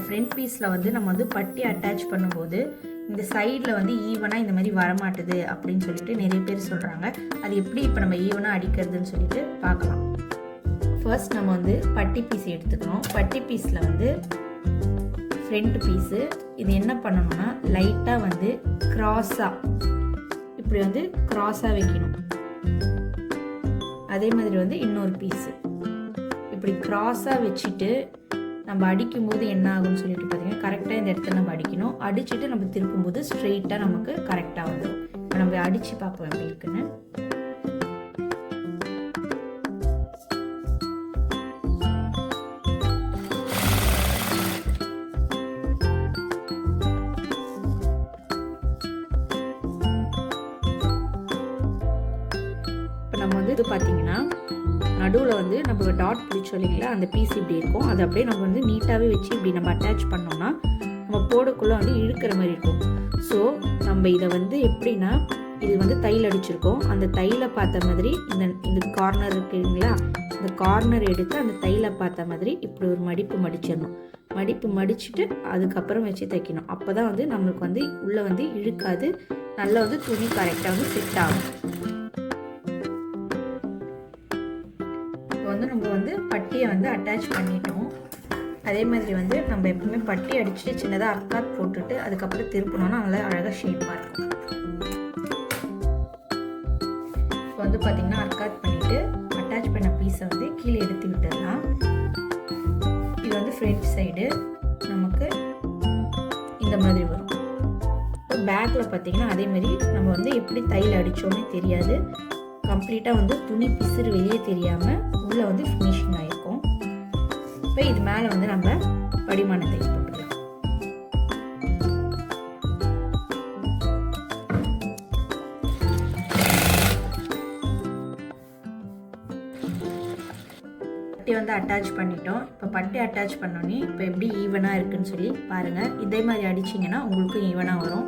Front பீஸில் வந்து நம்ம வந்து பட்டி அட்டாச் பண்ணும்போது இந்த சைடில் வந்து ஈவனாக இந்த மாதிரி வரமாட்டுது அப்படின்னு சொல்லிட்டு நிறைய பேர் சொல்கிறாங்க. அது எப்படி இப்போ நம்ம ஈவனாக அடிக்கிறதுன்னு சொல்லிட்டு பார்க்கலாம். ஃபர்ஸ்ட் நம்ம வந்து பட்டி பீஸ் எடுத்துக்கணும். பட்டி பீஸில் வந்து ஃப்ரண்ட் பீஸு இது என்ன பண்ணணும்னா லைட்டாக வந்து க்ராஸாக இப்படி வந்து க்ராஸாக வைக்கணும். அதே மாதிரி வந்து இன்னொரு பீஸு இப்படி க்ராஸாக வச்சுட்டு நம்ம அடிக்கும்போது என்ன ஆகும்னு சொல்லிட்டு பார்த்தீங்கன்னா கரெக்டாக இந்த இடத்துல நம்ம அடிக்கணும். அடிச்சுட்டு நம்ம திருப்பும்போது ஸ்ட்ரெயிட்டாக நமக்கு கரெக்டாக வந்துடும். இப்போ நம்ம அடித்து பார்ப்போம் எப்படி இருக்குன்னு. இப்போ நம்ம வந்து இது பார்த்தீங்கன்னா நடுவில் வந்து நம்ம டாட் பிடிச்சோம் இல்லைங்களா, அந்த பீஸ் இப்படி இருக்கும். அதை அப்படியே நம்ம வந்து நீட்டாகவே வச்சு இப்படி நம்ம அட்டாச் பண்ணோம்னா நம்ம போடக்குள்ளே வந்து இழுக்கிற மாதிரி இருக்கும். ஸோ நம்ம இதை வந்து எப்படின்னா இது வந்து தையல் அடிச்சிருக்கோம். அந்த தையலை பார்த்த மாதிரி இந்த கார்னர் இருக்குங்களா, இந்த கார்னர் எடுத்து அந்த தையலை பார்த்த மாதிரி இப்படி ஒரு மடிப்பு மடிச்சிடணும். மடிப்பு மடிச்சுட்டு அதுக்கப்புறம் வச்சு தைக்கணும். அப்போ தான் வந்து நம்மளுக்கு வந்து உள்ளே வந்து இழுக்காது, நல்லா வந்து துணி கரெக்டாக வந்து ஃபிட் ஆகும். வந்து நம்ம வந்து பட்டியை வந்து அட்டாச் பண்ணிட்டோம். அதே மாதிரி வந்து நம்ம எப்பவுமே பட்டி அடிச்சுட்டு சின்னதாக அர்க்காத் போட்டுட்டு அதுக்கப்புறம் திருப்பணும்னா நல்லா அழகாக ஷேப்பாக இருக்கும். இப்போ வந்து பார்த்திங்கன்னா அர்க்காத் பண்ணிவிட்டு அட்டாச் பண்ண பீஸை வந்து கீழே எடுத்து விட்டுடலாம். இது வந்து ஃப்ரண்ட் சைடு நமக்கு இந்த மாதிரி வரும். இப்போ பேக்கில் பார்த்திங்கன்னா அதே மாதிரி நம்ம வந்து எப்படி தையல் அடித்தோன்னே தெரியாது. கம்ப்ளீட்டாக வந்து துணி பிசுறு வெளியே தெரியாமல் உள்ளே வந்து ஃபினிஷிங் ஆகிருக்கும். இப்போ இது மேலே வந்து நம்ம படிமான தையல் போட்டுக்கலாம். பட்டி வந்து அட்டாச் பண்ணிட்டோம். இப்போ பட்டி அட்டாச் பண்ணோன்னே இப்போ எப்படி ஈவனாக இருக்குன்னு சொல்லி பாருங்கள். இதே மாதிரி அடிச்சிங்கன்னா உங்களுக்கும் ஈவனாக வரும்.